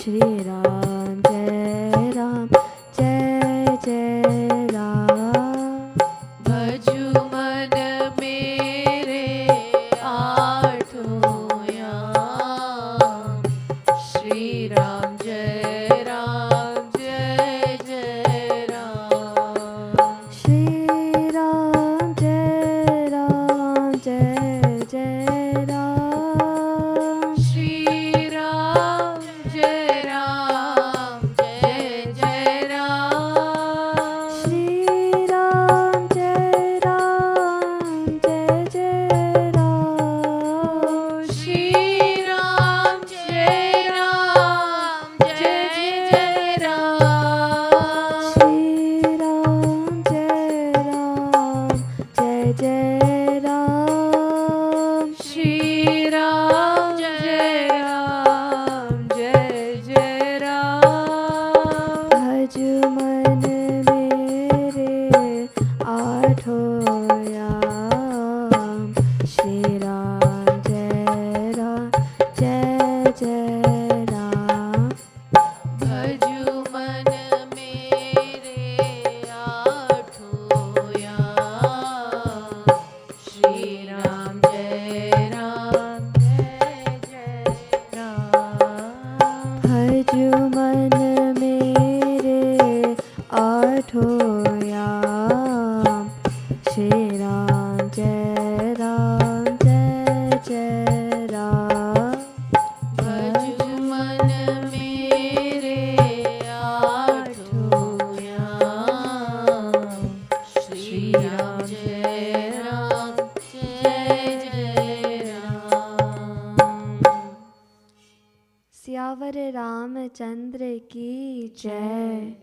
Shri Ram, Jai Ram, Jai Jai Ram. भजु मन मेरे आठों याम, श्री राम जय राम जय जय Ram. Shri Ram, Jai Ram, Jai Jai Ram. Shri Ram जय राम जय जय Ram. Shri Ram, Jai Ram, Jai Jai Ram. Shri Ram जय राम जय जय Ram. Shri Ram, Jai Ram, Jai Jai Ram. Shri Ram जय राम जय जय राम। भज मन मेरे आठों याम, श्री राम जय राम जय जय राम. भजु मन मेरे आठों याम, श्री राम जय राम जय जय राम। भज मन मेरे आठों याम, श्री राम जय राम जय जय राम. भजु मन मेरे आठों याम, श्री राम जय राम जय जय राम। सियावर रामचंद्र की जय.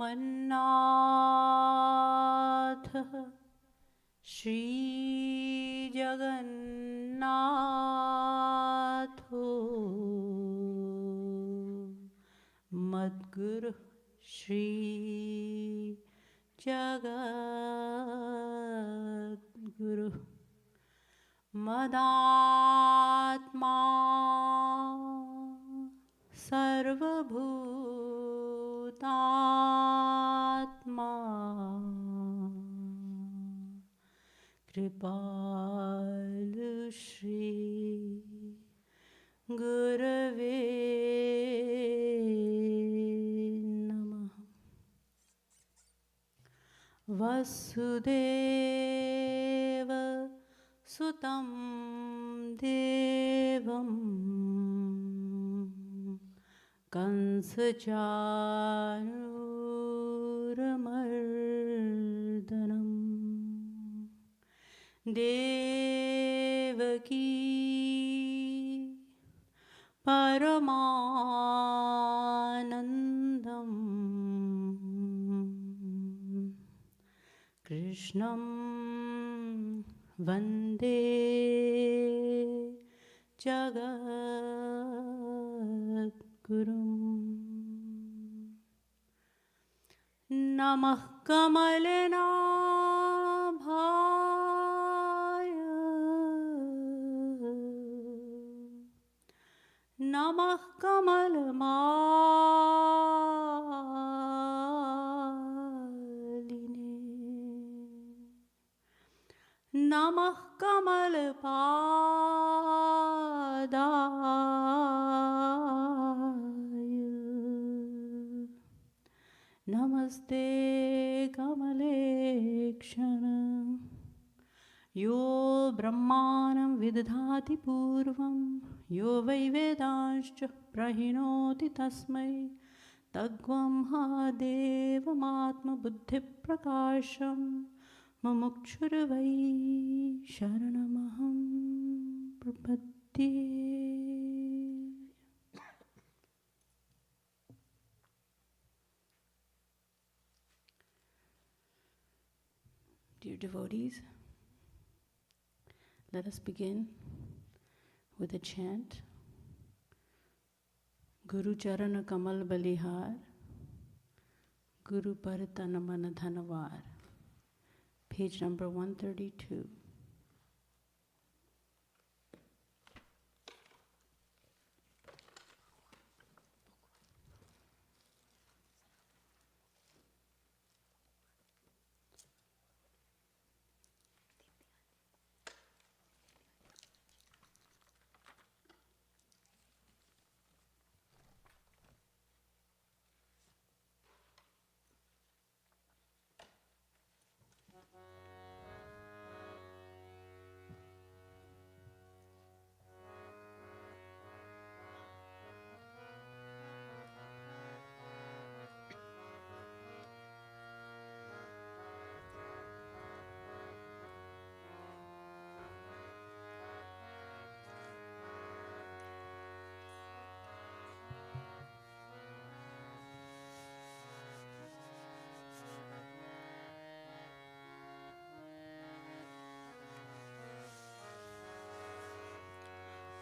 मन्नाथ श्री जगन्नाथ मद्गुरु श्री जगद्गुरु मदात्मा सर्वभूतात्मा कृपालु श्री गुरवे नमः। वसुदेव सुतं देवं कंसचाणूरमर्दनम् देवकी परमानन्दम् कृष्णं वन्दे जगद्गुरुम्। नमः कमलनाभाय नमः कमलमालिने नमः कमलपादाय नमस्ते कमलेक्षण यो ब्रह्माणं विदधाति पूर्वं यो वै वेदांश्च प्रहिणोति तस्मै तद्ब्रह्मादेवमात्मबुद्धिप्रकाशं मुमुक्षुर्वै शरणमहं प्रपद्ये। Dear devotees, let us begin with a chant. Guru Charan Kamal Balihar, Guru Par Tan Man Dhanvar. Page number 132.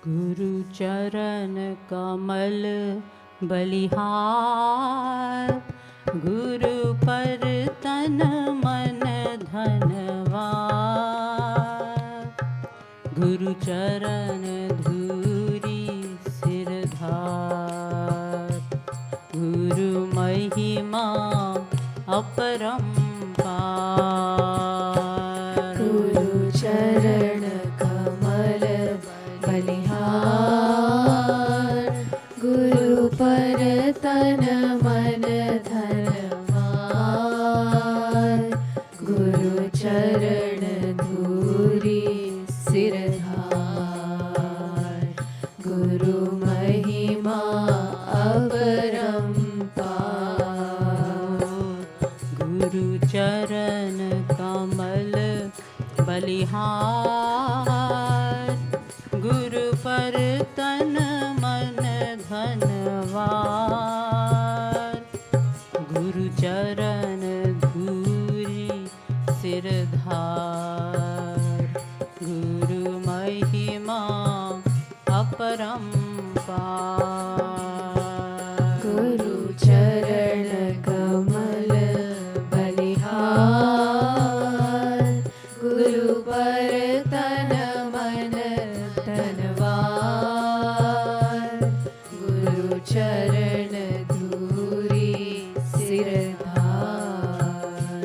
गुरु चरण कमल बलिहार, गुरु पर तन मन धनवार। गुरु चरण धूरी सिरधार, गुरु महिमा अपरंपार। गुरु चरण कमल बलिहार, गुरु पर तन मन धनवार। गुरु चरण धूरी सिरधार, गुरु महिमा अपरंपार। गुरु चरण कमल बलिहार, गुरु पर तन मन धनवार। गुरु चरण धूरी सिरधार, गुरु महिमा अपरंपार। गुरु चरण कमल बलिहार, गुरु पर तन मन धनवार। गुरु चरण धूरी सिरधार,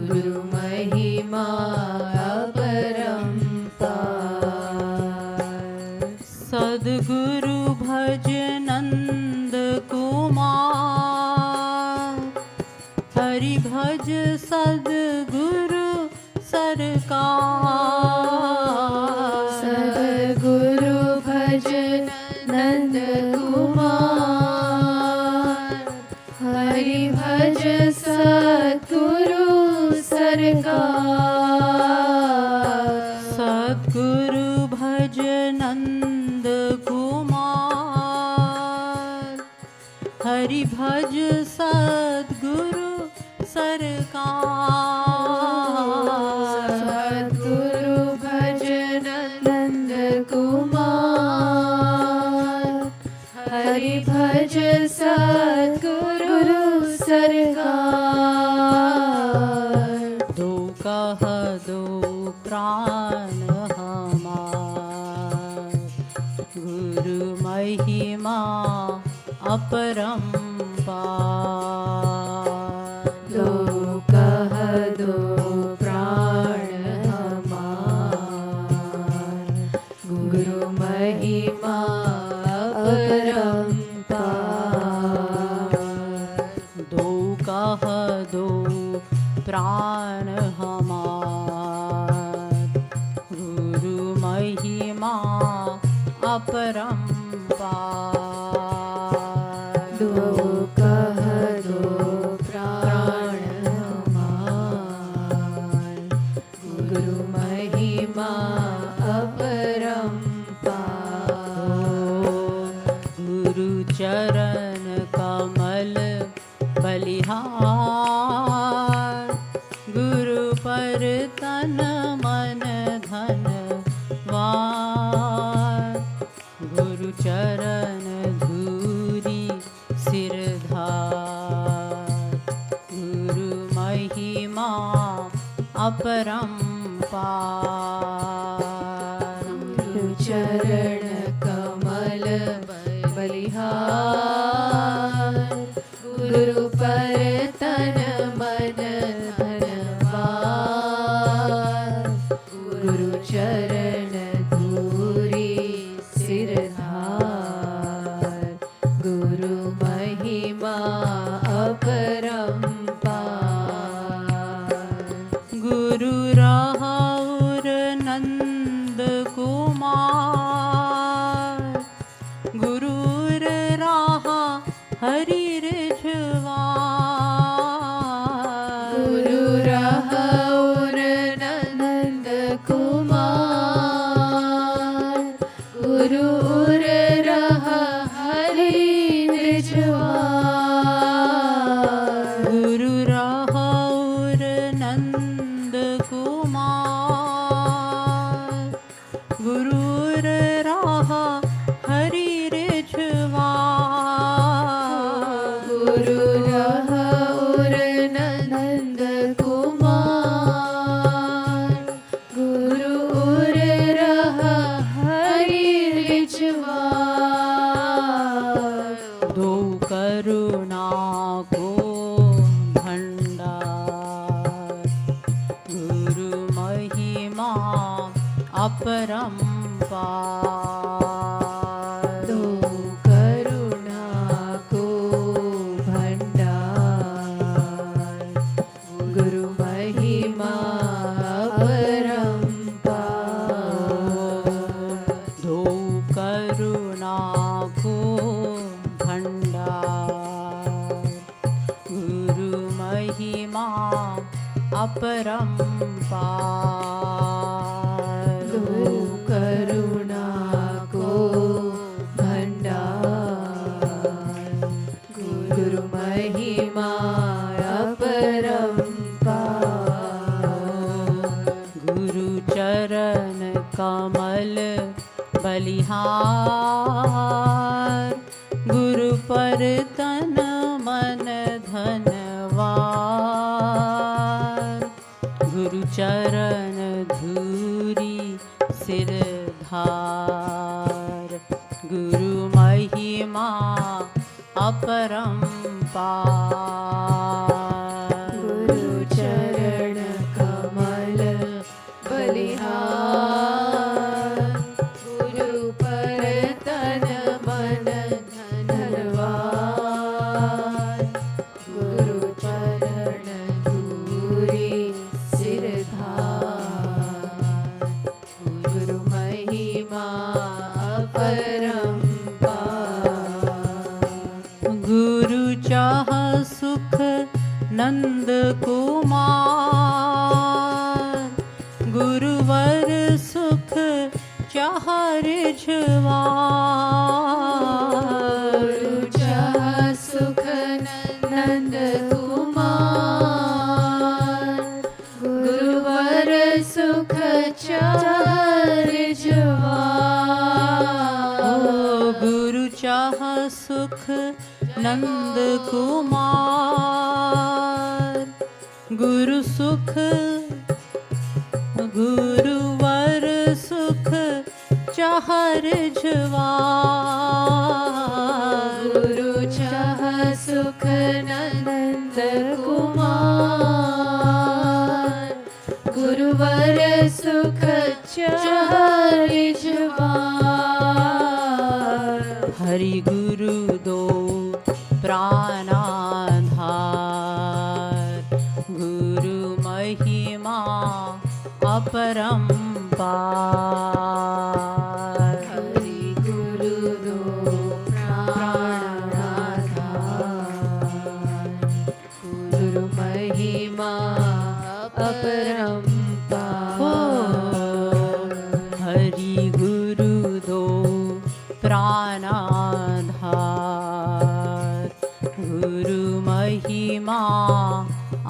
गुरु महिमा अपरंपार। सद्गुरु भज नंद कुमार, हरि भज सद्गुरु सरकार। सद्गुरु भज नंद कुमार, हरि भज सद्गुरु सरकार। सद्गुरु भज नंद कुमार, हरि भज सद्गुरु सरकार। सद्गुरु भज नंद कुमार, हरि भज सद्गुरु सरकार। दो कह दो प्राण हमार, गुरु महिमा अपरंपार। दो कह दो प्राण हमार, गुरु महिमा अपरंपार। दो कह दो प्राण हमार, गुरु महिमा अपरंपार। दो कह दो प्राण हमार, गुरु महिमा अपरंपार। गुरु चरण कमल बलिहार, गुरु पर तन मन धनवार। अपरंपार। गुरु चरण कमल बलिहार, गुरु पर तन मन धनवार, गुरु चरण धूरी सिरधार, गुरु महिमा अपरंपार। गुरु राहुर नंद कुमार, गुरुर राहा हरि रिझवार। गुरु राहुर नंद कुमार, गुरुर रहा हरि रिझवार। गुरु राहुर नंद कुमार, गुरुर राहा हरि रिझवार। गुरु राहुर नंद कुमार, गुरुर रहा हरि रिझवार। दो करुणा को भंडार, गुरु महिमा अपरंपार। दो करुणा को भंडार, गुरु महिमा अपरंपार। दो करुणा को भंडार, गुरु महिमा अपरंपार। दो करुणा को भंडार, गुरु महिमा अपरंपार। गुरु चरण कमल बलिहार, गुरु पर तन मन धनवार। गुरु चरण धूरी सिरधार, गुरु महिमा अपरंपार। गुरु चरण कमल बलिहार, गुरु पर तन मन धनवार। गुरु चरण धूरी सिरधार, गुरु महिमा अपरंपार। गुरु चाह सुख नंद कुमार, गुरुवर सुख चाह रिझवार। गुरु चाह सुख नंद कुमार, गुरुवर सुख चाह रिझवार। गुरु चाह सुख नंद कुमार, गुरु सुख गुरुवर सुख चाह रिझवार। गुरु चाह सुख नंद कुमार, गुरुवर सुख चाह रिझवार। हरि गुरु दो प्राणाधार, गुरु महिमा अपरंपार। हरि गुरु दो प्राणाधार, गुरु महिमा अपरंपार। हरि गुरु दो प्राणाधार, गुरु महिमा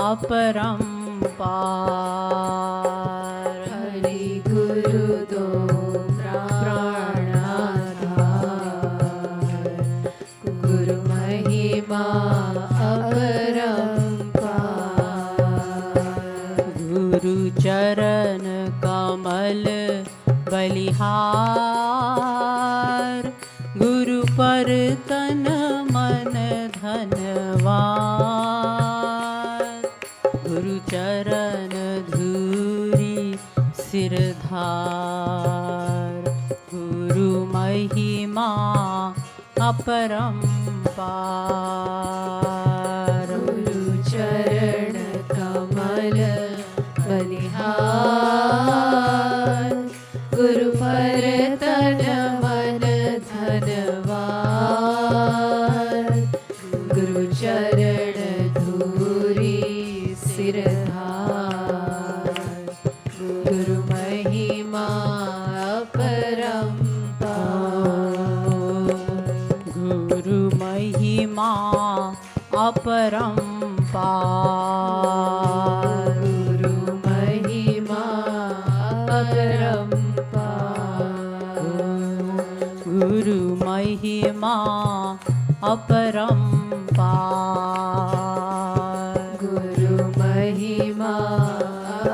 अपरंपार। हरि गुरु दो प्राणाधार, गुरु महिमा अपरंपार। गुरु चरण बलिहार गुरु पर तन मन धनवार गुरु चरण धूरी सिरधार गुरु महिमा अपरंपार गुरु चरण कमल बलिहार गुरु पर तन मन धनवार गुरु चरण धूरी सिरधार गुरु महिमा अपरंपार गुरु महिमा अपरंपार गुरु महिमा अपरंपार गुरु महिमा अपरंपार गुरु महिमा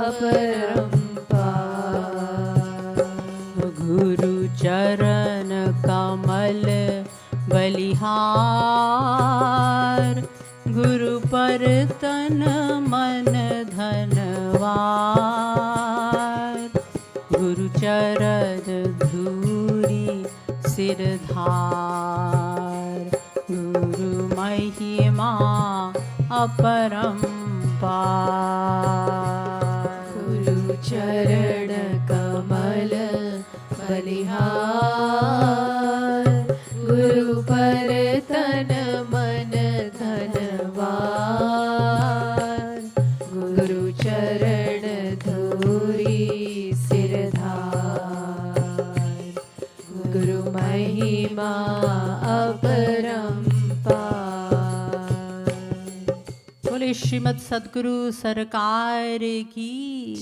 अपरंपार गुरु चरण कमल बलिहार गुरु पर तन मन धनवार गुरु चरण धूरी सिरधार गुरु महिमा अपरंपार गुरु चरण कमल बलिहार गुरु पर तन मन धनवार गुरु चरण धूरी सिरधार गुरु महिमा अपरंपार बोले श्रीमद सदगुरु सरकार की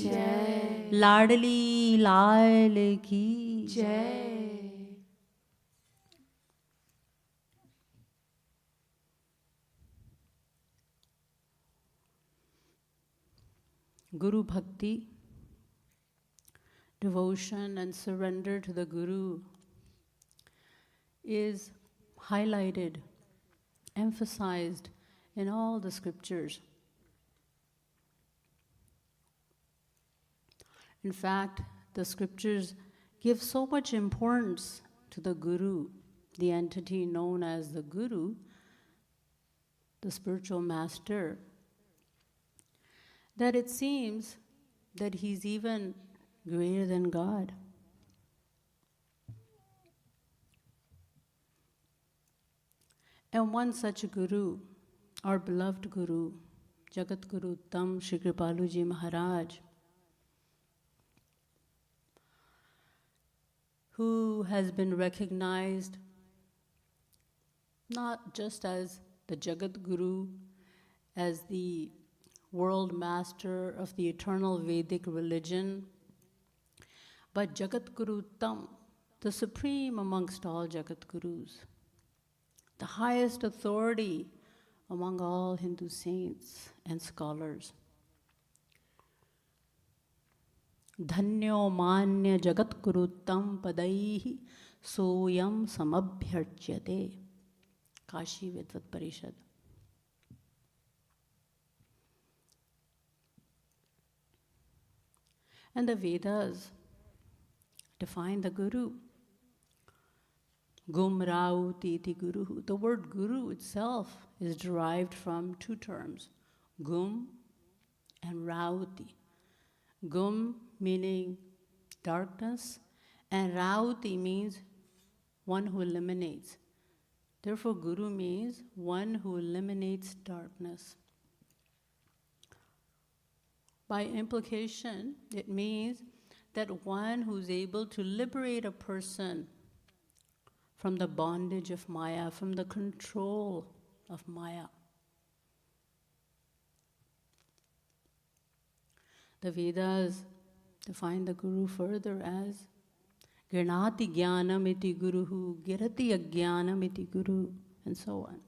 जय लाडली लाल की जय Guru Bhakti, devotion and surrender to the Guru is highlighted, emphasized in all the scriptures. In fact, the scriptures give so much importance to the Guru, the entity known as the Guru, the spiritual master, that it seems that he's even greater than God. And one such Guru, our beloved Guru, Jagat Guru Tam Shri Kripalu Ji Maharaj, who has been recognized not just as the Jagat Guru, as the world master of the eternal Vedic religion, but Jagat Guru Tam, the supreme amongst all Jagat Gurus, the highest authority among all Hindu saints and scholars. Dhanyo manya Jagat Guru Tam padaihi soyam samabhyarchyate. Kashi Vidvat Parishad. And the Vedas define the Guru. Gum Rauti iti Guru. The word Guru itself is derived from two terms, Gum and Rauti. Gum meaning darkness, and Rauti means one who eliminates. Therefore, Guru means one who eliminates darkness. By implication, it means that one who's able to liberate a person from the bondage of Maya, from the control of Maya. The Vedas define the Guru further as Girnati Jnanam iti Guruhu, Girati Ajnanam iti Guru, and so on.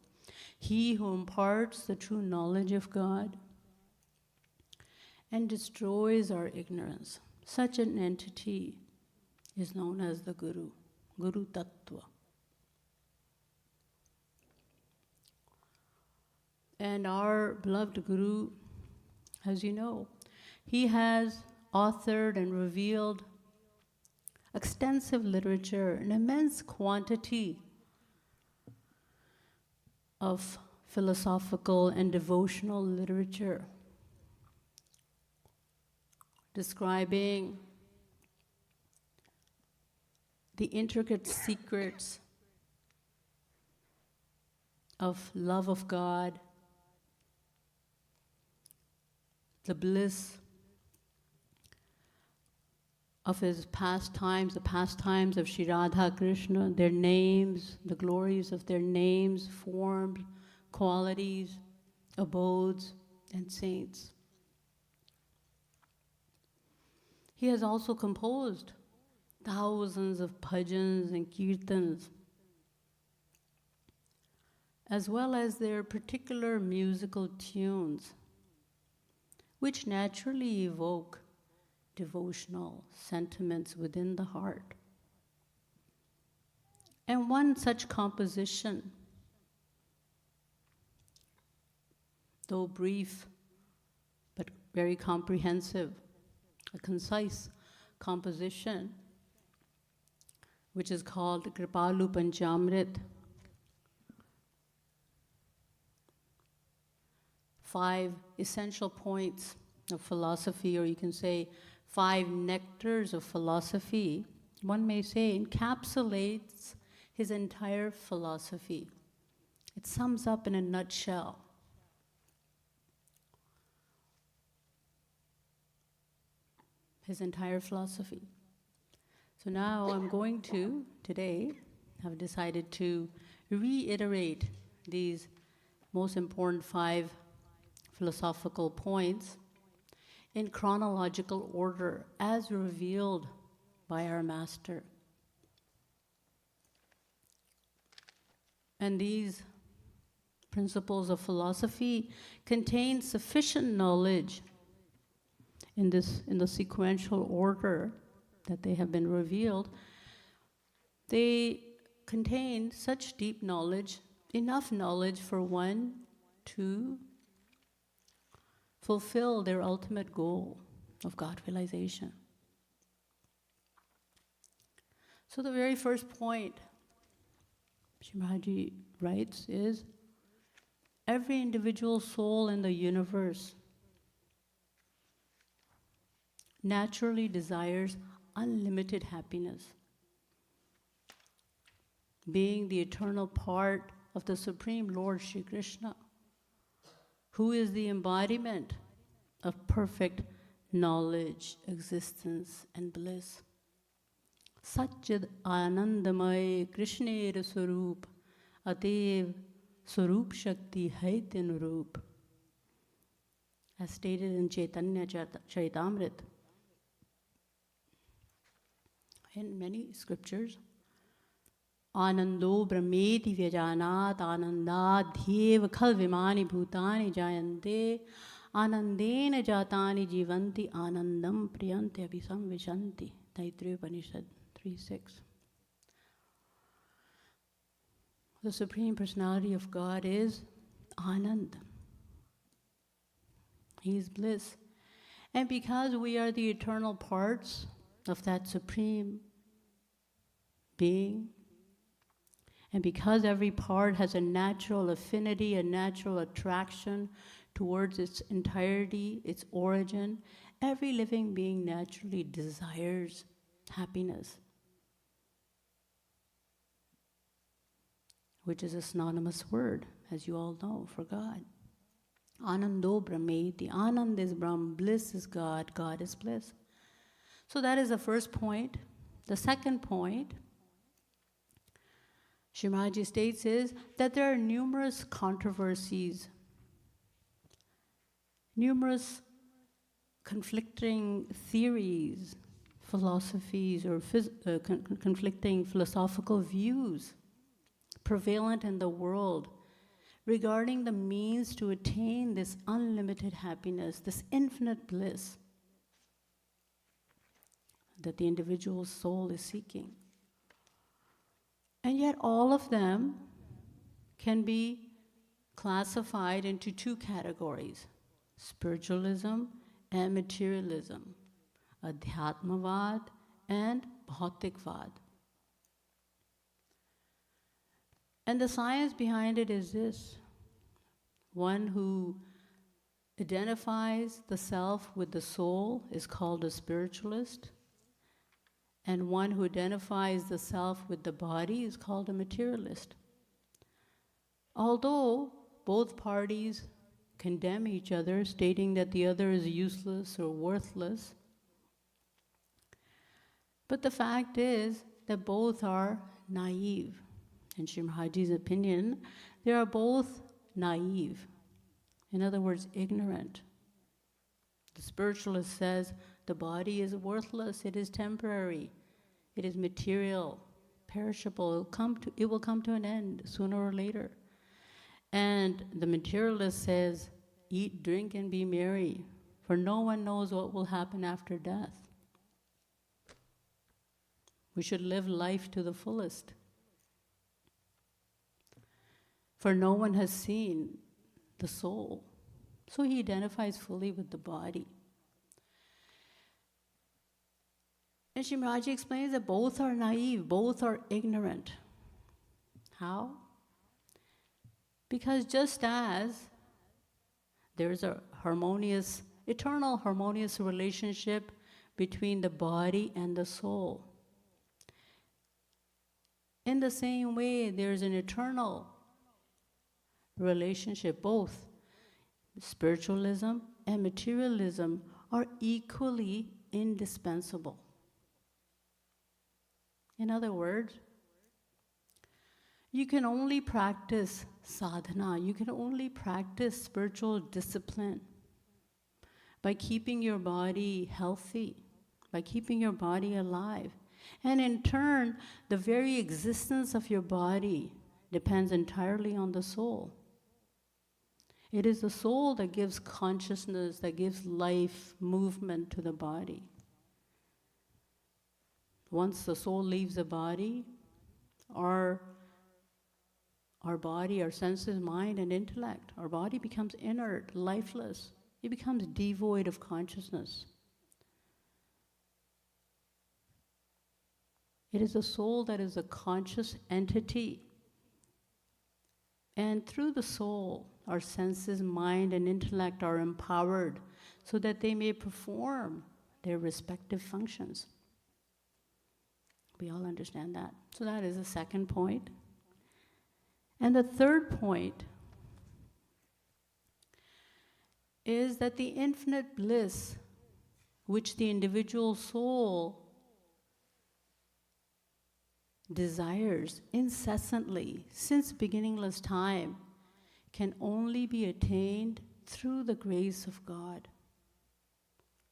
He who imparts the true knowledge of God and destroys our ignorance. Such an entity is known as the Guru, Guru Tattva. And our beloved Guru, as you know, he has authored and revealed extensive literature, an immense quantity of philosophical and devotional literature describing the intricate secrets of love of God, the bliss of his pastimes, the pastimes of Shri Radha Krishna, their names, the glories of their names, forms, qualities, abodes, and saints. He has also composed thousands of bhajans and kirtans, as well as their particular musical tunes, which naturally evoke devotional sentiments within the heart. And one such composition, though brief but very comprehensive, a concise composition, which is called Kripalu Panchamrit, 5 essential points of philosophy, or you can say 5 nectars of philosophy, one may say, encapsulates his entire philosophy. It sums up in a nutshell his entire philosophy. So now I'm going to, today, have decided to reiterate these most important 5 philosophical points in chronological order as revealed by our master. And these principles of philosophy contain sufficient knowledge in the sequential order that they have been revealed. They contain such deep knowledge, enough knowledge for one to fulfill their ultimate goal of God realization. So the very first point, Shri Maharaj writes, is every individual soul in the universe naturally desires unlimited happiness. Being the eternal part of the Supreme Lord Shri Krishna, who is the embodiment of perfect knowledge, existence, and bliss. Satchid Anandamay Krishnera Swarup Atev Swarup Shakti Haitin Rup, as stated in Chaitanya Charitamrita. In many scriptures, Anando Brahmeti Vyajanat Ananda Dhev Khal Vimani Bhutani Jayante Anandena Jatani Jivanti Anandam Priyanti Abhisam Vishanti. Taittiriya Upanishad 3:6. The Supreme Personality of God is Anand. He is bliss. And because we are the eternal parts of that Supreme Being, and because every part has a natural affinity, a natural attraction towards its entirety, its origin, every living being naturally desires happiness, which is a synonymous word, as you all know, for God. Anando Brahmeti. Anand is Brahm, bliss is God, God is bliss. So that is the first point. The second point, Shri Maharaj states, is that there are numerous controversies, numerous conflicting theories, philosophies, or conflicting philosophical views prevalent in the world regarding the means to attain this unlimited happiness, this infinite bliss. that the individual soul is seeking. And yet all of them can be classified into two categories: spiritualism and materialism, adhyatmavad and bhautikvad. And the science behind it is this: one who identifies the self with the soul is called a spiritualist, and one who identifies the self with the body is called a materialist. Although both parties condemn each other, stating that the other is useless or worthless, but the fact is that both are naive. In Shri Maharaj's opinion, they are both naive. In other words, ignorant. The spiritualist says the body is worthless, it is temporary, it is material, perishable, it will come to an end sooner or later. And the materialist says, eat, drink, and be merry, for no one knows what will happen after death. We should live life to the fullest, for no one has seen the soul. So he identifies fully with the body. And Shri Maharaj explains that both are naive, both are ignorant. How? Because just as there's a harmonious, eternal harmonious relationship between the body and the soul, in the same way there's an eternal relationship. Both spiritualism and materialism are equally indispensable. In other words, you can only practice sadhana, you can only practice spiritual discipline by keeping your body healthy, by keeping your body alive. And in turn, the very existence of your body depends entirely on the soul. It is the soul that gives consciousness, that gives life, movement to the body. Once the soul leaves the body, our body, our senses, mind, and intellect, our body becomes inert, lifeless. It becomes devoid of consciousness. It is the soul that is a conscious entity. And through the soul, our senses, mind, and intellect are empowered so that they may perform their respective functions. We all understand that. So that is the second point. And the third point is that the infinite bliss which the individual soul desires incessantly since beginningless time can only be attained through the grace of God,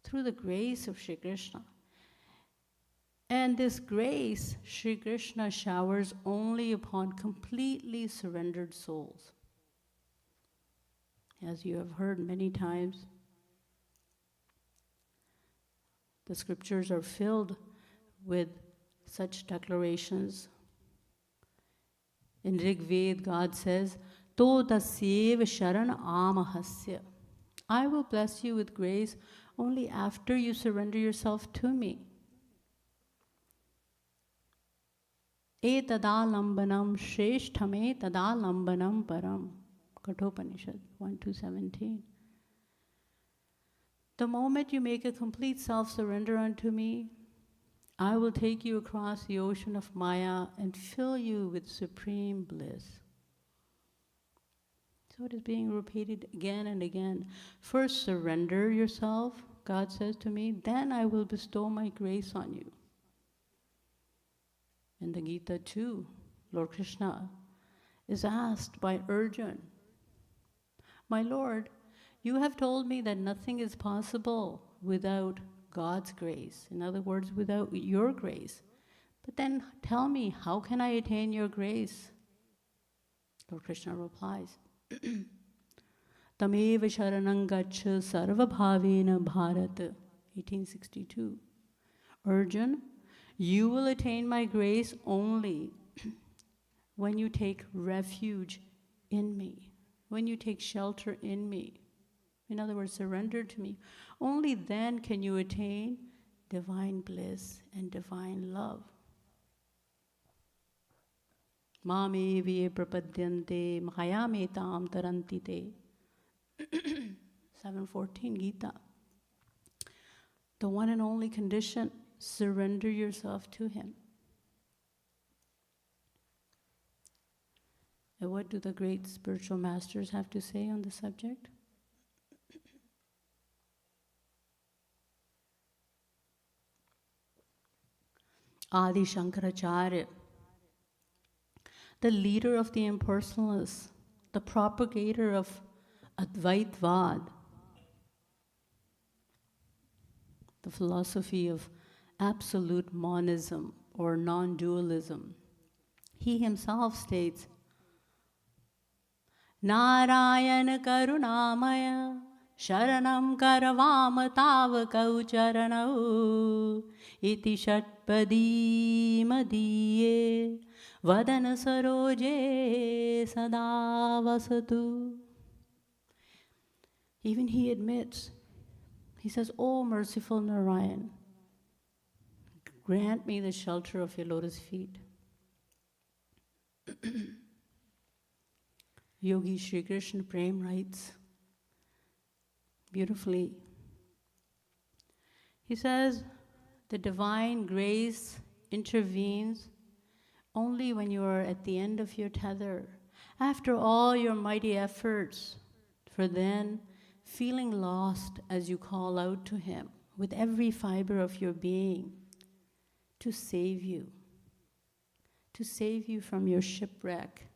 through the grace of Shri Krishna. And this grace, Shri Krishna showers only upon completely surrendered souls. As you have heard many times, the scriptures are filled with such declarations. In Rig Ved, God says, To tasyev sharan amahasya. I will bless you with grace only after you surrender yourself to me. Etadalambanam shreshthame tadalambanam param. Kathopanishad 1-17. The moment you make a complete self-surrender unto me, I will take you across the ocean of Maya and fill you with supreme bliss. So it is being repeated again and again. First surrender yourself, God says to me, then I will bestow my grace on you. In the Gita too, Lord Krishna is asked by Arjuna, my Lord, you have told me that nothing is possible without God's grace. In other words, without your grace. But then tell me, how can I attain your grace? Lord Krishna replies, Tameva sharanam gaccha sarva bhavena bharat, 1862. Arjun, you will attain my grace only when you take refuge in me, when you take shelter in me. In other words, surrender to me. Only then can you attain divine bliss and divine love. Mame viye prapadyante mayametam tarantite. 7:14 Gita. The one and only condition, surrender yourself to him. And what do the great spiritual masters have to say on the subject? Adi Shankaracharya, the leader of the impersonalists, the propagator of Advaitvad, the philosophy of absolute monism or non-dualism. He himself states, Narayana Karunamaya Sharanam Karavam Tavakau Charanau Iti Shatpadi Madiye Vadana Saroje Sadavasatu. Even he admits, he says, "O merciful Narayan, grant me the shelter of your lotus feet." Yogi Shri Krishna Prem writes beautifully. He says, the divine grace intervenes only when you are at the end of your tether. After all your mighty efforts, for then feeling lost as you call out to him with every fiber of your being to save you from your shipwreck.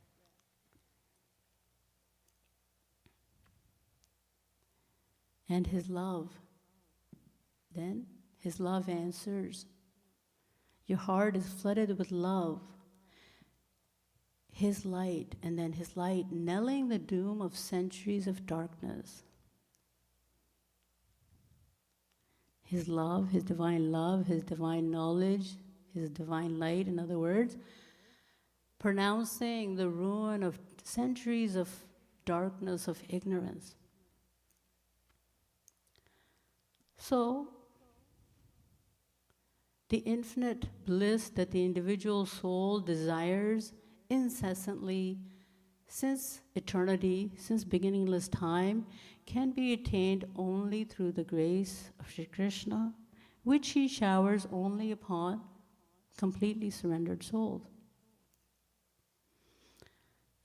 And his love, then his love answers. Your heart is flooded with love. His light, and then his light knelling the doom of centuries of darkness. His love, his divine knowledge, his divine light, in other words, pronouncing the ruin of centuries of darkness, of ignorance. So, the infinite bliss that the individual soul desires incessantly since eternity, since beginningless time, can be attained only through the grace of Shri Krishna, which he showers only upon completely surrendered souls.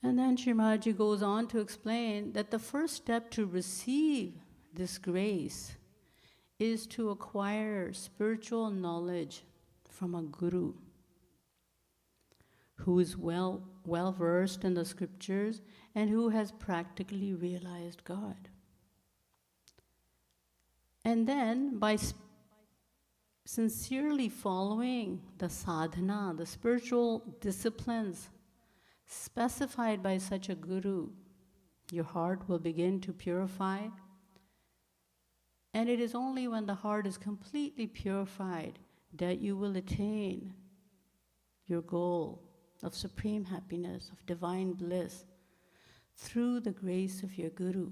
And then Sri Maharaj goes on to explain that the first step to receive this grace is to acquire spiritual knowledge from a guru who is well versed in the scriptures and who has practically realized God. And then by sincerely following the sadhana, the spiritual disciplines specified by such a guru, your heart will begin to purify. And it is only when the heart is completely purified that you will attain your goal of supreme happiness, of divine bliss, through the grace of your guru.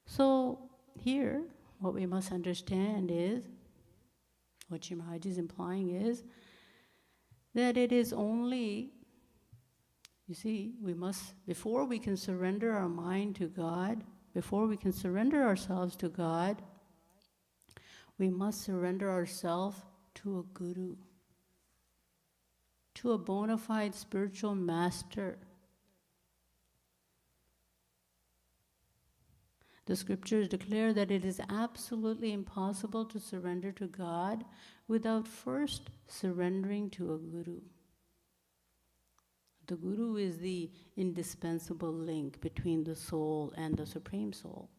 So here, what we must understand is, what Shri Maharaj is implying is, that it is only, you see, we must, before we can surrender our mind to God, before we can surrender ourselves to God, we must surrender ourselves to a guru, to a bona fide spiritual master. The scriptures declare that it is absolutely impossible to surrender to God without first surrendering to a guru. The guru is the indispensable link between the soul and the Supreme Soul.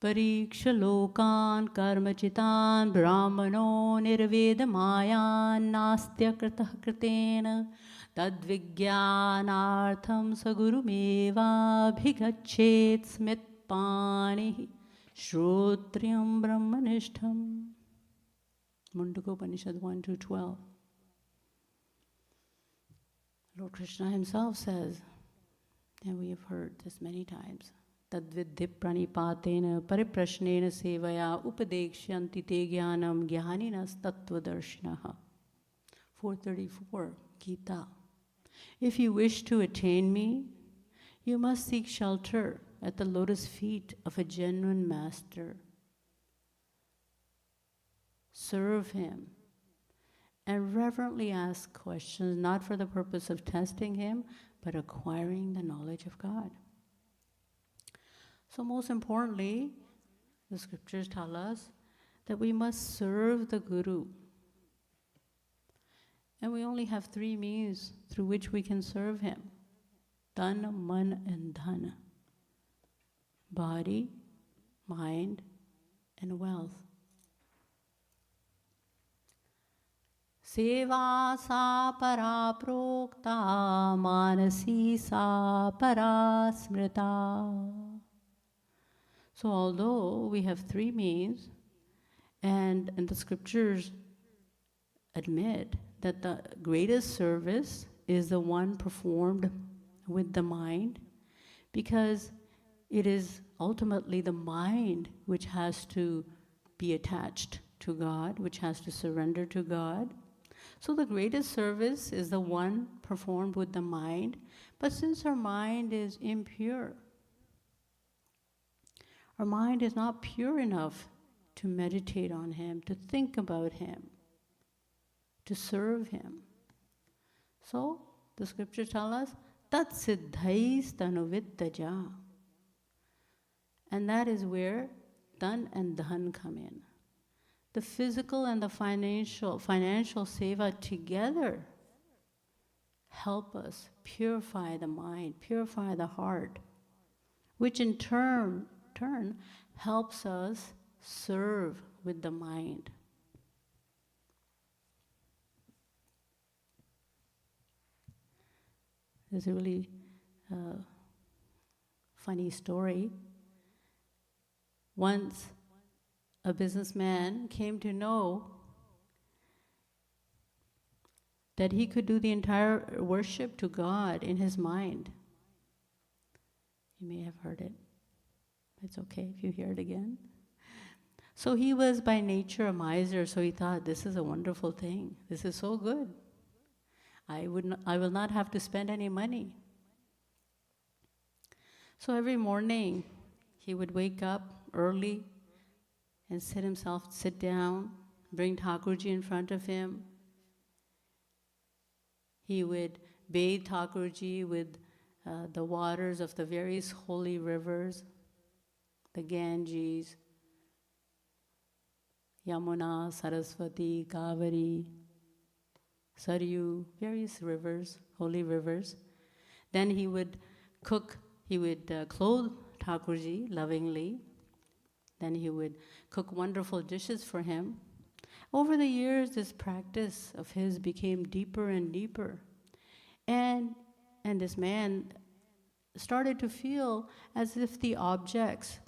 Pariksha lokan karmachitan brahmano nirvedamayan nastya kritah kritena tadvigyanartham sagurumeva bhigachet smitpani Shrotriyam Brahmanishtham. Mundaka Upanishad 1-12. Lord Krishna himself says, and we have heard this many times, Tadvidhi pranipatena pariprashnena sevaya upadekshanti te jnanam jnaninas tattvadarshinaha. 434, Gita. If you wish to attain me, you must seek shelter at the lotus feet of a genuine master. Serve him and reverently ask questions, not for the purpose of testing him, but acquiring the knowledge of God. So most importantly, the scriptures tell us that we must serve the Guru. And we only have three means through which we can serve him. Tan, man, and dhan. Body, mind, and wealth. Seva sa para prokta, manasi sa para smrita. So although we have three means, and the scriptures admit that the greatest service is the one performed with the mind, because it is ultimately the mind which has to be attached to God, which has to surrender to God. So the greatest service is the one performed with the mind, but since our mind is impure, our mind is not pure enough to meditate on him, to think about him, to serve him. So the scriptures tell us, Tat siddhais tanuviddaja. And that is where tan and dhan come in. The physical and the financial seva together help us purify the mind, purify the heart, which in turn helps us serve with the mind. There's a really funny story. Once a businessman came to know that he could do the entire worship to God in his mind. You may have heard it. It's okay if you hear it again. So he was by nature a miser, so he thought, this is a wonderful thing. This is so good. I will not have to spend any money. So every morning he would wake up early and sit down, bring Thakurji in front of him. He would bathe Thakurji with the waters of the various holy rivers, the Ganges, Yamuna, Saraswati, Kaveri, Saryu, various rivers, holy rivers. Then he would clothe Thakurji lovingly. Then he would cook wonderful dishes for him. Over the years, this practice of his became deeper and deeper. And this man started to feel as if the objects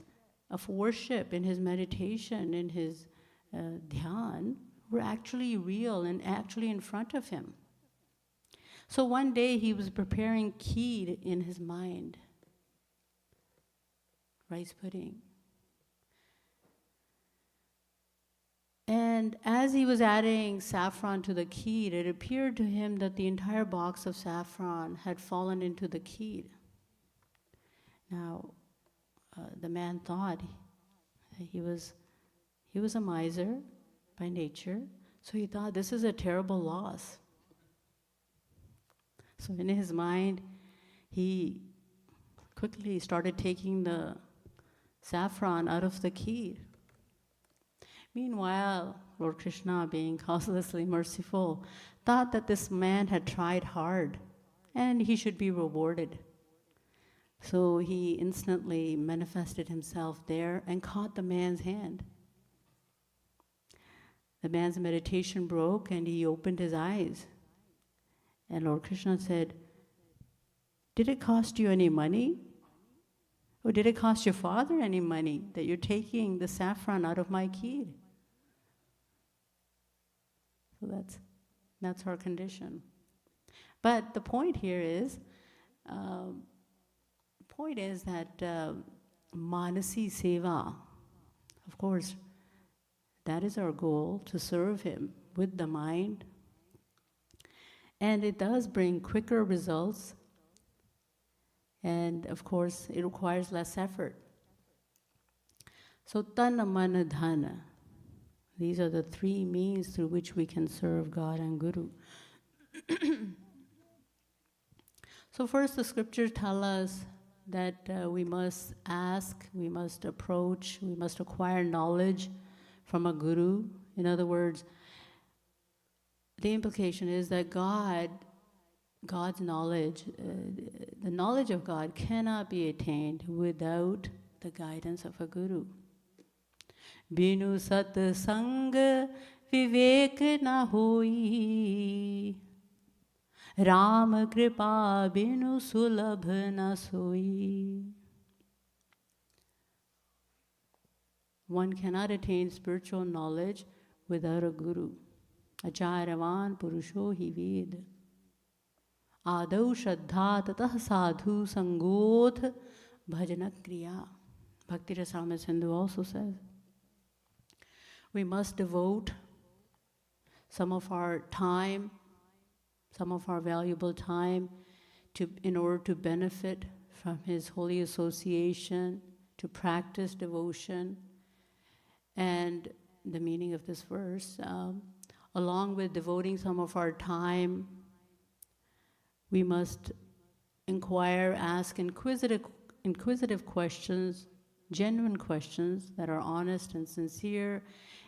of worship in his meditation, in his dhyan, were actually real and actually in front of him. So one day he was preparing kheer in his mind, rice pudding. And as he was adding saffron to the kheer, it appeared to him that the entire box of saffron had fallen into the kheer. Now, the man thought he was a miser by nature, so he thought, this is a terrible loss. So in his mind, he quickly started taking the saffron out of the kheer. Meanwhile, Lord Krishna, being causelessly merciful, thought that this man had tried hard and he should be rewarded. So he instantly manifested himself there and caught the man's hand. The man's meditation broke and he opened his eyes. And Lord Krishna said, "Did it cost you any money? Or did it cost your father any money that you're taking the saffron out of my kheer? So that's our condition. But the point here is, that Manasi Seva, of course, that is our goal, to serve him with the mind. And it does bring quicker results. And of course, it requires less effort. So Tana Mana Dhana. These are the three means through which we can serve God and Guru. So first, the scriptures tell us that we must ask, we must approach, we must acquire knowledge from a Guru. In other words, the implication is that God's knowledge, the knowledge of God cannot be attained without the guidance of a Guru. Binu sat sang vivek na hoi, Ram kripa binu sulabh na soi. One cannot attain spiritual knowledge without a Guru. Acharavan purusho hi ved. Adau shraddha tatah sadhu sangoth bhajana kriya. Bhakti Rasamrita Sindhu also says, we must devote some of our time, some of our valuable time in order to benefit from his holy association, to practice devotion. And the meaning of this verse, along with devoting some of our time, we must inquire, ask inquisitive questions, genuine questions that are honest and sincere,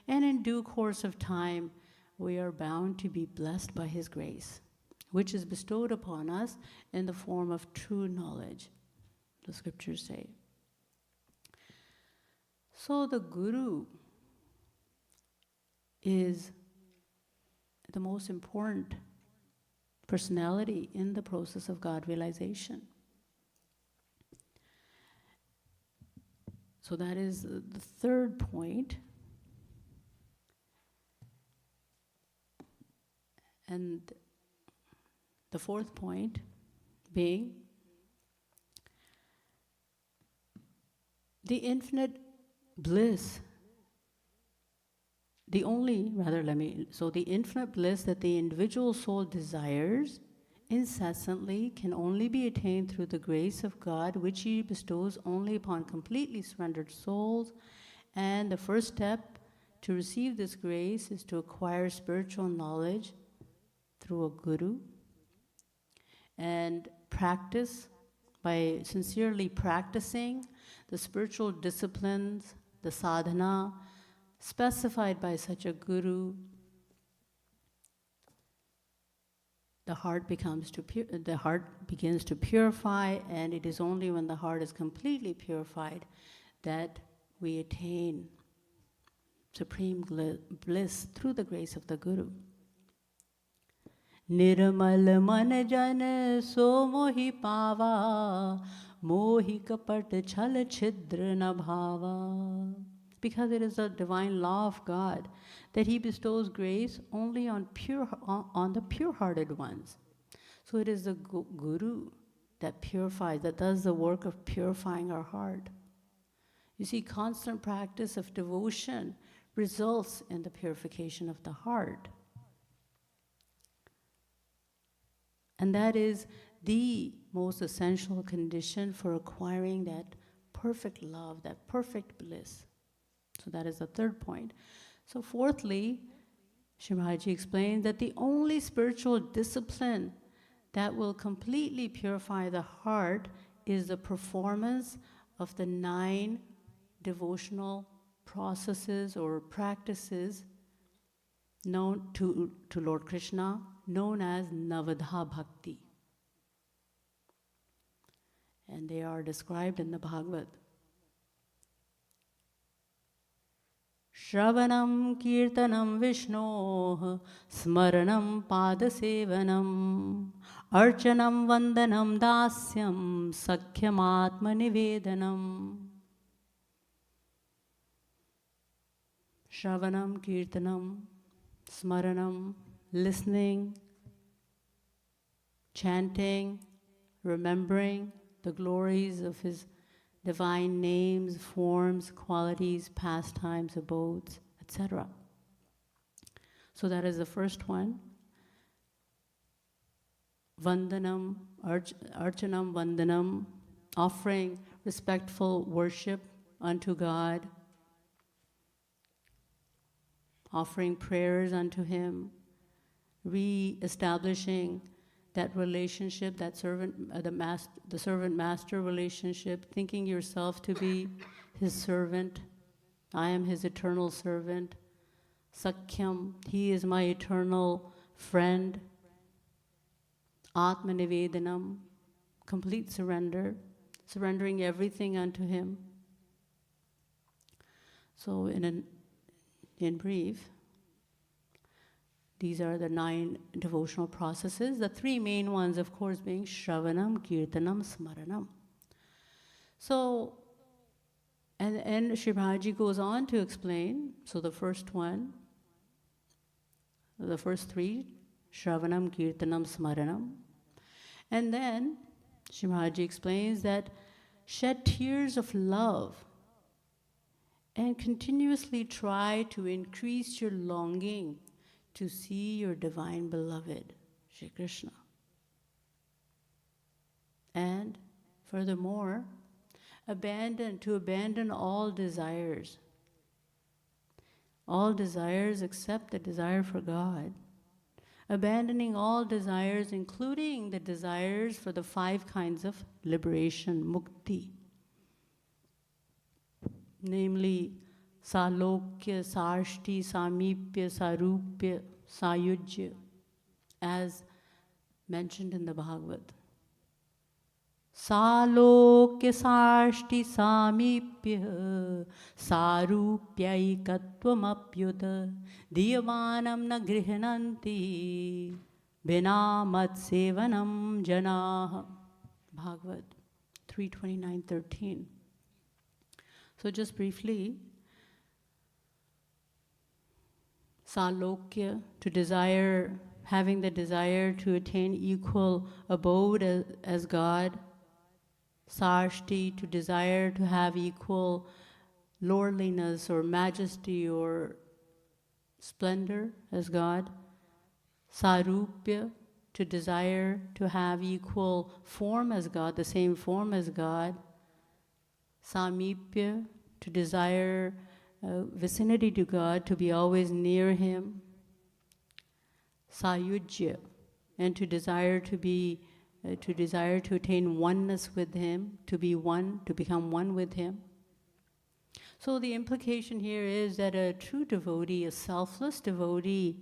and in due course of time, we are bound to be blessed by his grace, which is bestowed upon us in the form of true knowledge, the scriptures say. So the Guru is the most important personality in the process of God realization. So that is the third point. And the fourth point being the infinite bliss, the infinite bliss that the individual soul desires incessantly can only be attained through the grace of God, which he bestows only upon completely surrendered souls. And the first step to receive this grace is to acquire spiritual knowledge through a Guru, and practice, by sincerely practicing the spiritual disciplines, the sadhana specified by such a Guru, the heart begins to purify, and it is only when the heart is completely purified that we attain supreme bliss through the grace of the Guru. Nirmal man jan so mohi pava, mohi kapat chal chidra na bhava. Because it is a divine law of God that he bestows grace only on the pure-hearted ones. So it is the Guru that purifies, that does the work of purifying our heart. You see, constant practice of devotion results in the purification of the heart. And that is the most essential condition for acquiring that perfect love, that perfect bliss. So that is the third point. So fourthly, Shri Maharaj explained that the only spiritual discipline that will completely purify the heart is the performance of the 9 devotional processes or practices known to Lord Krishna, known as Navadha Bhakti. And they are described in the Bhagavad. Shravanam Kirtanam Vishnoh Smaranam Padasevanam Archanam Vandanam Dasyam Sakhyam Atmanivedanam. Shravanam Kirtanam Smaranam, listening, chanting, remembering the glories of his divine names, forms, qualities, pastimes, abodes, etc. So that is the first one. Vandanam, Archanam Vandanam, offering respectful worship unto God, offering prayers unto him, re-establishing that relationship, that the servant-master relationship, thinking yourself to be his servant. I am his eternal servant. Sakhyam, he is my eternal friend. Atmanivedanam, complete surrender, surrendering everything unto him. So in brief, these are the 9 devotional processes. The 3 main ones, of course, being Shravanam, Kirtanam, Smaranam. So, and Shri Maharaj goes on to explain, so the first one, the first 3, Shravanam, Kirtanam, Smaranam. And then Shri Maharaj explains that shed tears of love and continuously try to increase your longing to see your divine beloved, Shri Krishna. And furthermore, abandon all desires except the desire for God. Abandoning all desires, including the desires for the 5 kinds of liberation, mukti. Namely, Salokya, Sarshti, Samipya, Sarupya, Sayujya, as mentioned in the Bhagavad. Salokya, Sarshti, Samipya, Sarupya, Ikattvamapyuta, Diyamanam na grihananti, Bina matsevanam janaha. Bhagavad 3:29-13. So just briefly, Salokya, to desire, having the desire to attain equal abode as God. Sarshti, to desire to have equal lordliness or majesty or splendor as God. Sarupya, to desire to have equal form as God, the same form as God. Samipya, to desire vicinity to God, to be always near him. Sayujya, and to desire to attain oneness with him, to be one, to become one with him. So the implication here is that a true devotee, a selfless devotee,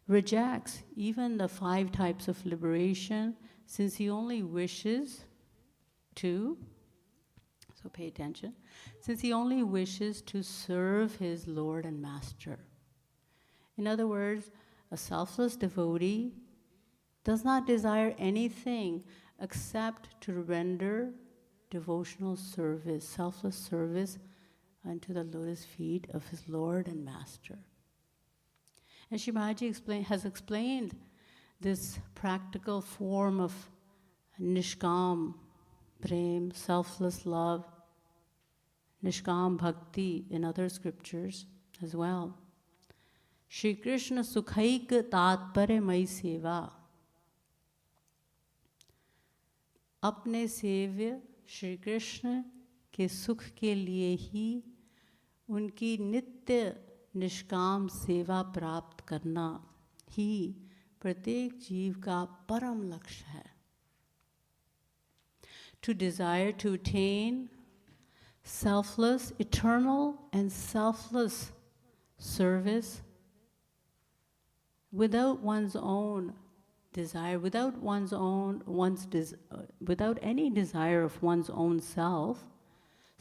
rejects even the 5 types of liberation, since he only wishes to, so pay attention, since he only wishes to serve his Lord and Master. In other words, a selfless devotee does not desire anything except to render devotional service, selfless service unto the lotus feet of his Lord and Master. And Shri Maharaj has explained this practical form of nishkam prem, selfless love, nishkam bhakti in other scriptures as well. Shri Krishna sukhaik tatpare mai seva. अपने सेव्य श्री कृष्ण के सुख के लिए ही उनकी नित्य निष्काम सेवा प्राप्त करना ही प्रत्येक जीव का परम लक्ष्य है. To desire to attain selfless, eternal and selfless service without one's own desire, without without any desire of one's own self,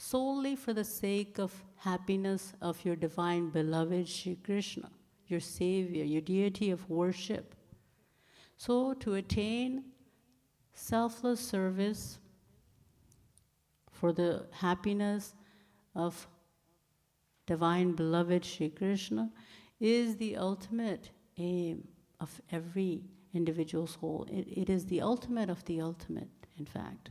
solely for the sake of happiness of your divine beloved Shri Krishna, your savior, your deity of worship. So to attain selfless service for the happiness of divine beloved Shri Krishna is the ultimate aim of every individual soul. It is the ultimate of the ultimate, in fact.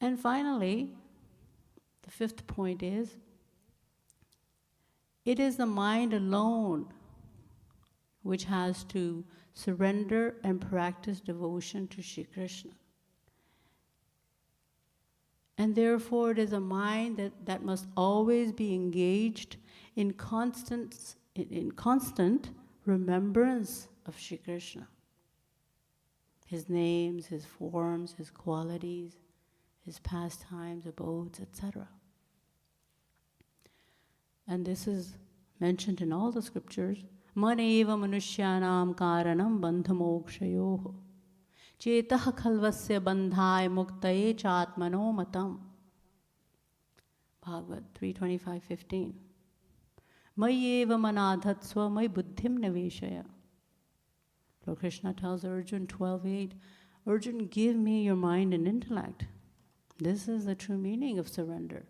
And finally, the fifth point is, it is the mind alone which has to surrender and practice devotion to Shri Krishna. And therefore, it is a mind that must always be engaged in constant remembrance of Shri Krishna. His names, his forms, his qualities, his pastimes, abodes, etc. And this is mentioned in all the scriptures. Maneva manushyanam karanam bandhamokshayoho. Chetah khalvasya bandhaya muktaye chatmano matam. Bhagavad 3:25-15. Mayeva manadhatsva may buddhim naveshaya. Lord Krishna tells Arjuna 12:8, Arjuna, give me your mind and intellect. This is the true meaning of surrender.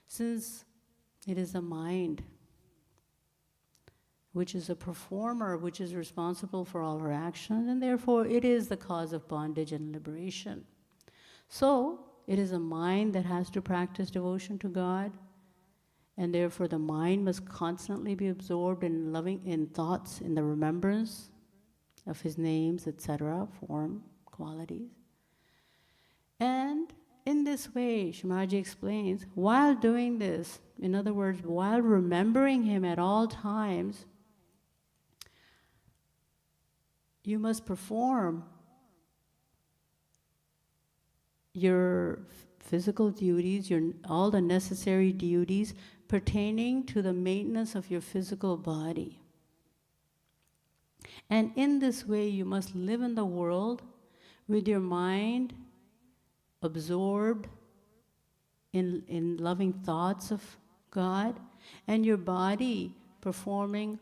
Since it is the mind which is a performer, which is responsible for all our actions, and therefore it is the cause of bondage and liberation. So, it is a mind that has to practice devotion to God, and therefore the mind must constantly be absorbed in thoughts, in the remembrance of His names, etc., form, qualities. And in this way, Maharaj explains, while doing this, in other words, while remembering Him at all times, you must perform your physical duties, all the necessary duties pertaining to the maintenance of your physical body. And in this way, you must live in the world with your mind absorbed in loving thoughts of God, and your body performing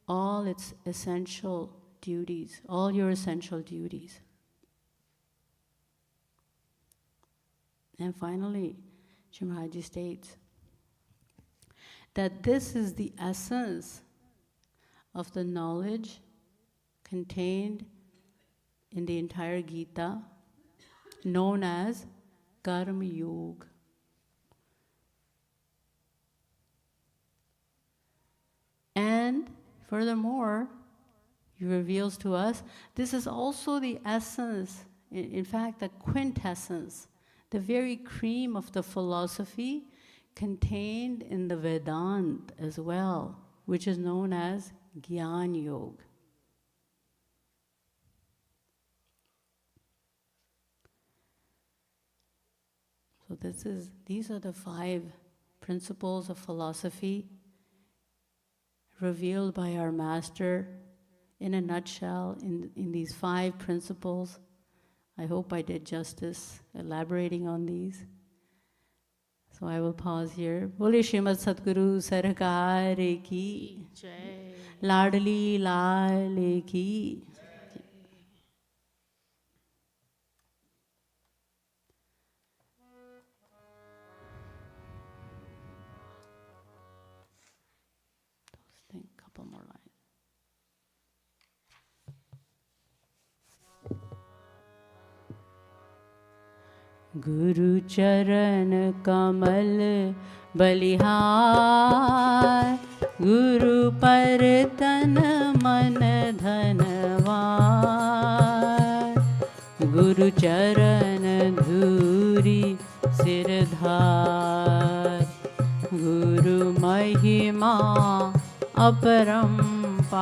all its essential duties, all your essential duties. And finally, Maharaj states that this is the essence of the knowledge contained in the entire Gita, known as Karma Yoga. And furthermore, He reveals to us, this is also the essence, in fact, the quintessence, the very cream of the philosophy contained in the Vedanta as well, which is known as Jnana Yoga. So these are the 5 principles of philosophy revealed by our Master in a nutshell, in these 5 principles. I hope I did justice elaborating on these. So I will pause here. Bole Srimad Sadguru Sarkar ki Jai. Ladli Lal ki. Couple more lines. Guru Charan Kamal Balihar, Guru Partan Man Dhanvar, Guru Charan Dhuri Sirdhar, Guru Mahima अपरंपार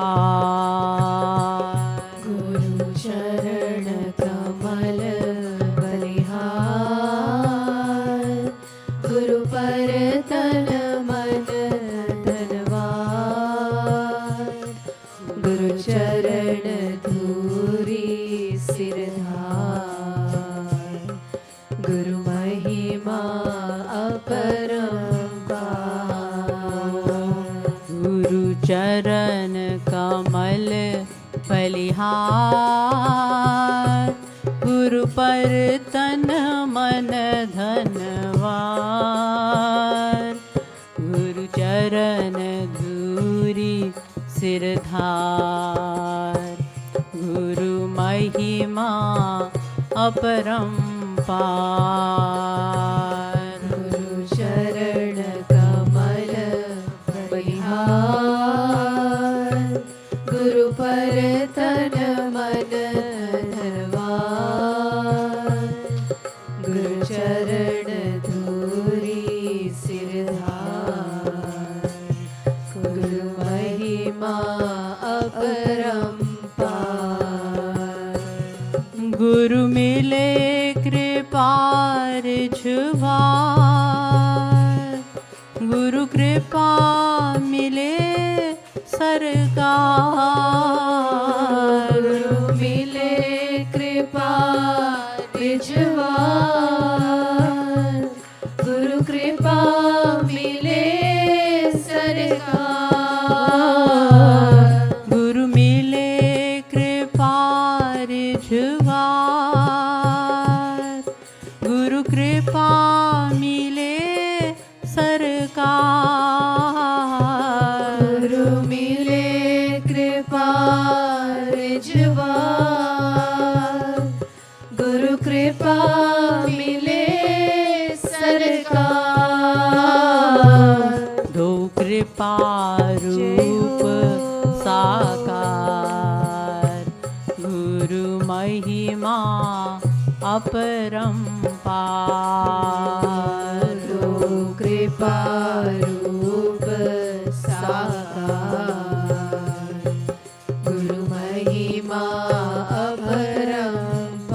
गुरु चरण कमल बलिहार, गुरु पर तन मन धनवार, गुरु चरण धूरी सिरधार, चरण कमल बलिहार, गुरु पर तन मन धनवार, गुरु चरण धूरी सिरधार, गुरु महिमा अपरंपार, गुरु चरण कमल बलिहार, गुरु पर तन मन धनवार, गुरु चरण धूरी सिरधार, गुरु महिमा अपरंपार, गुरु मिले कृपार झुवार, गुरु कृपा मिले सरकार, गुरु मिले कृपा रिझवार, गुरु कृपा मिले सरकार, गुरु मिले कृपा रिझवार, गुरु कृपा मिले सरकार, गुरु मिले कृपा रिझवार, गुरु कृपा मिले सरकार, दो कृपा रूप साकार, गुरु महिमा अपरंपार, दो कृपा रूप साकार, गुरु महिमा अपरंपार,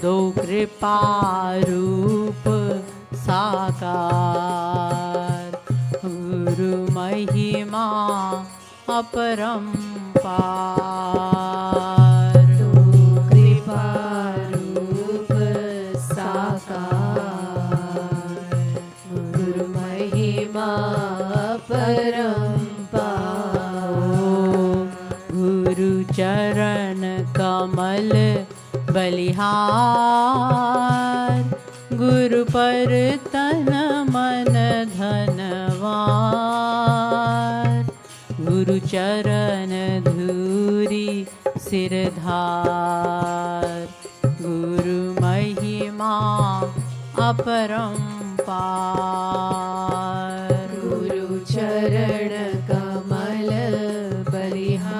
दो कृपा रूप साकार, गुरु महिमा अपरंपार, दो कृपा रूप साकार, गुरु महिमा अपरंपार, गुरु चरण कमल बलिहार, गुरु पर तन मन धनवार, गुरु चरण धूरी सिरधार, गुरु महिमा अपरंपार, गुरु चरण कमल बलिहार,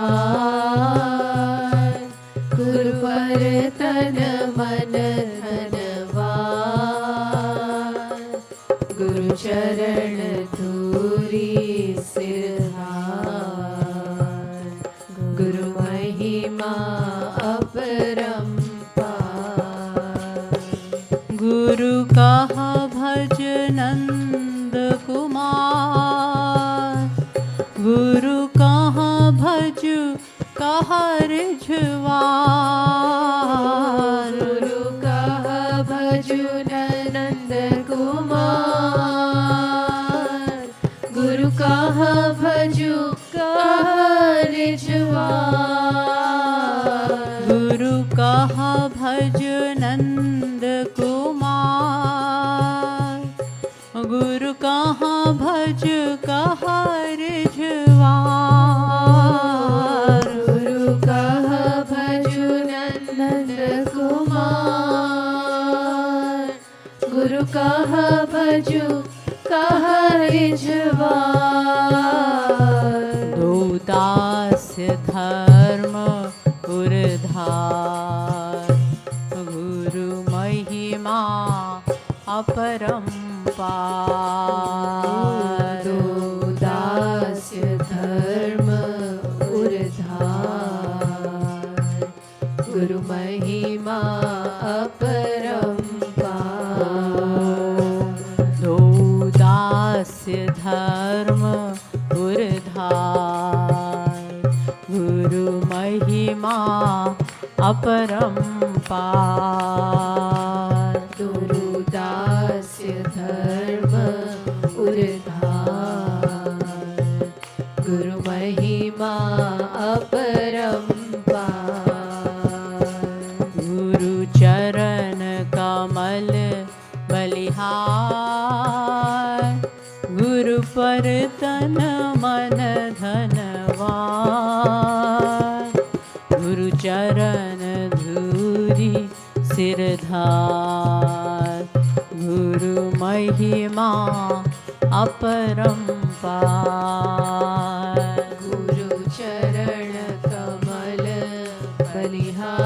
गुरु पर तन मन धनवार, गुरु चरण धूरी सिरहार, गुरु महिमा अपरंपार, गुरु कहा भज नंद कुमार, गुरु कहा भज कहा रिझवार, गुरु कहा भजु नंद कुमार, गुरु कहा भजु कहा रिझवार, गुरु कहा भज नंद कुमार, गुरु कहा भज कहा रिझवार, गुरु कहा भजु नंद कुमार, गुरु कहा भजु कहा रिझवार, दो दास्य धर्म उर्धार, गुरु महिमा अपरंपार, दो दास्य धर्म उर्धार, गुरु महिमा अपरंपार, दो दास्य धर्म उर्धार, गुरु महिमा अपरंपार, गुरु दास्य धर्म गुरु पर तन मन धनवान, गुरु चरण धूरी सिरधार, गुरु महिमा अपरंपार, गुरु चरण कमल बलिहार,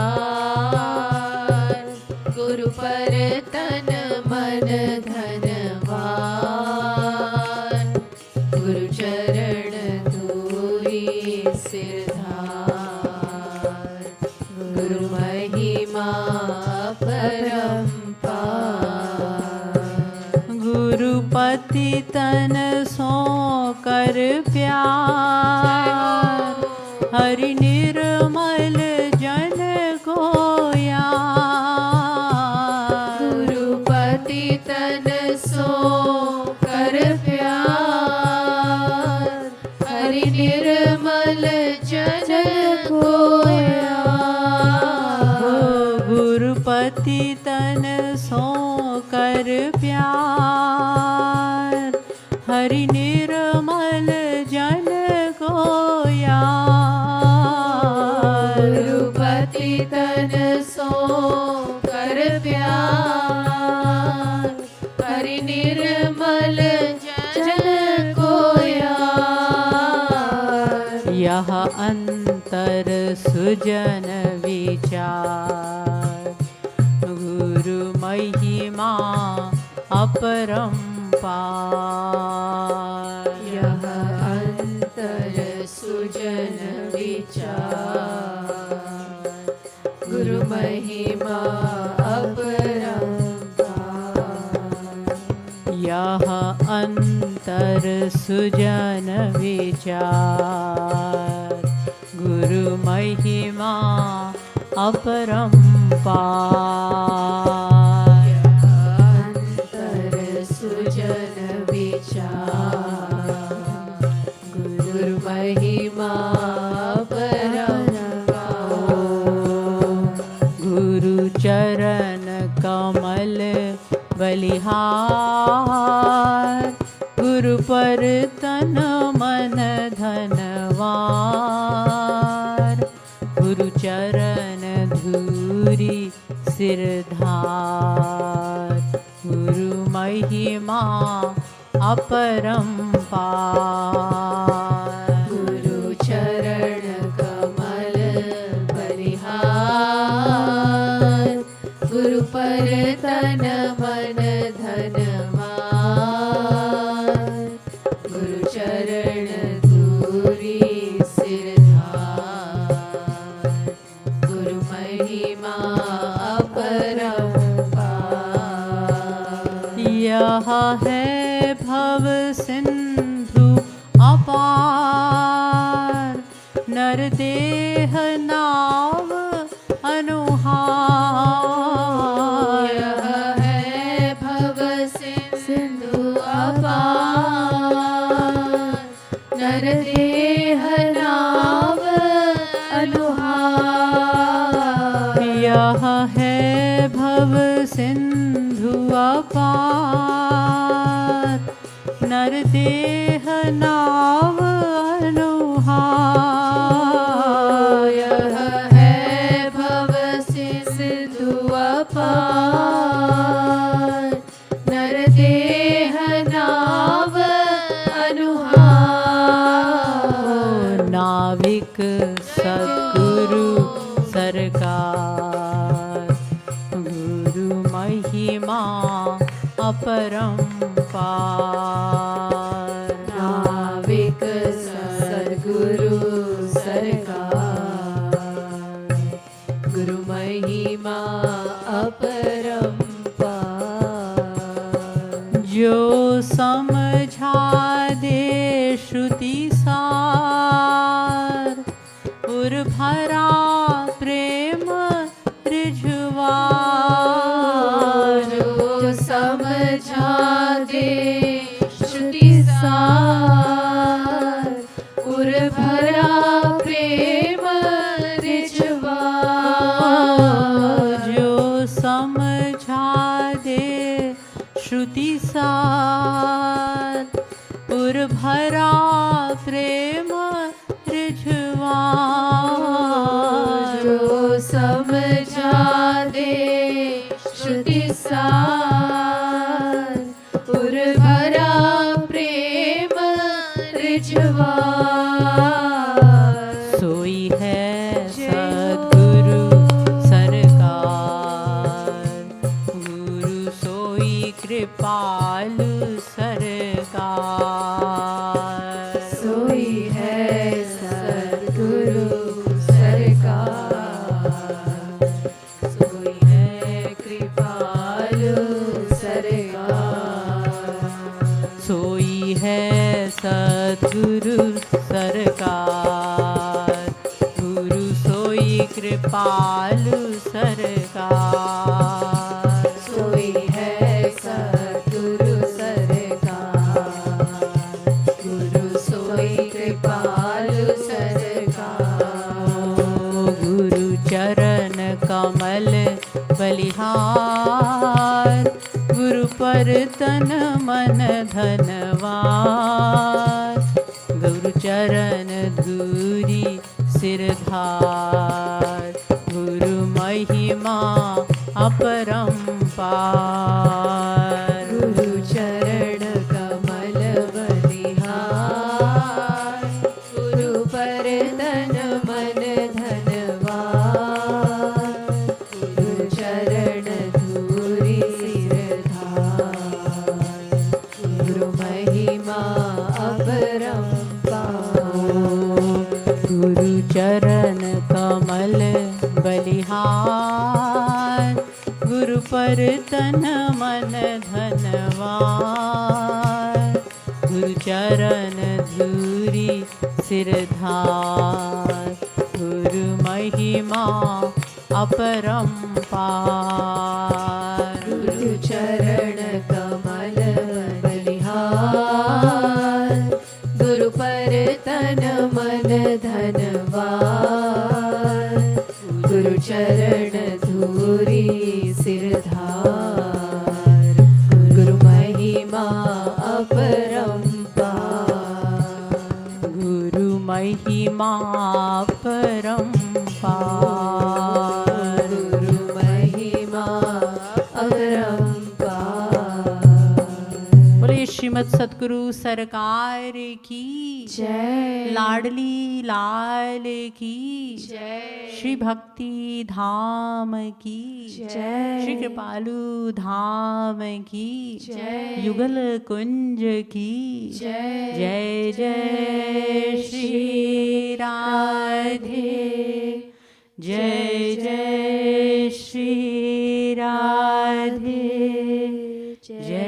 गुरु पर तन मन धनवान, गुरु चरण धूरी सिरधार, गुरु महिमा परंपार, गुरुपति तन सो कर प्यार, हरि निर्मल जन गोया, गुरुपति तन सो कर प्यार, हरि निर्मल जन कोया, गुरुपति तन सो कर प्यार, हरि निर्मल जन गोया, गुरुपति तन सो कर प्यार, हरि निर्मल जन कोया, यह अंतर सुजन विचार, गुरु महिमा अपरंपार, यह अंतर सुजन विचार, गुरु महिमा अपरंपार, यह अंतर सुजन विचार, गुरु महिमा अपरंपार, अंतर सुजन विचार, गुरु महिमा परंपार, गुरु चरण कमल बलिहार, गुरु पर तन मन धनवार, गुरु चरण धूरी सिरधार, गुरु महिमा अपरंपार, गुरु चरण कमल बलिहार, गुरु पर तन मन धनवार, गुरु चरण धूरी सिरधार, गुरु महिमा अपरंपार, यह है भव सिंधु अपार, नर देह नाव अनुहार, यह है भव सिंधु अपार, नर देह नाव अनुहार, यह है भव सिंधु अपार, नर देह नाव अनुहार, यह है भव सिंधु अपार, नर देह नाव अनुहार, नाविक सद्गुरु सरकार, गुरु महिमा अपरंपार, नाविक सद्गुरु सरकार, गुरु महिमा अपरंपार, जो समझा दे श्रुति सार, उर भरा प्रेम रिझवार, जो समझा दे श्रुति सार, उर भरा प्रेम रिझवार, जो समझा दे श्रुति सार, भरा प्रेम रिझवान, जो समझा दे श्रुति सार, उर भरा प्रेम रिझवान, सोई है सद्गुरु सरकार, गुरु सोई कृपालु सरकार, सोई है सद्गुरु सरकार, सोई है कृपालु सरकार, सोई है सद्गुरु सरकार, गुरु सोई कृपालु सरकार, सोई है सद्गुरु सरकार, गुरु सोई कृपालु सरकार, गुरु चरण कमल बलिहार, गुरु पर तन मन धनवान, गुरु चरण धूरी सिरधार, गुरु महिमा अपरंपार, गुरु चरण कमल बलिहार, गुरु पर तन मन धनवान, गुरु चरण धूरी सिरधार, गुरु महिमा अपरंपार, गुरु चरण कमल बलिहार, गुरु पर तन मन धनवान, गुरु चरण धूरी सिरधार, गुरु महिमा अपरंपार, गुरु चरण कमल बलिहार, गुरु पर तन मन धनवान, गुरु चरण धूरी सिरधार, गुरु महिमा अपरंपार, गुरु महिमा परंपार, गुरु महिमा अपरंपार। बोले श्रीमद सतगुरु सरकार की जय, लाडली लाल की जय, श्री भक्ति धाम की जय, श्री कृपालु धाम की जय, युगल कुंज की जय, जय जय श्री राधे, जय जय श्री राधे, जय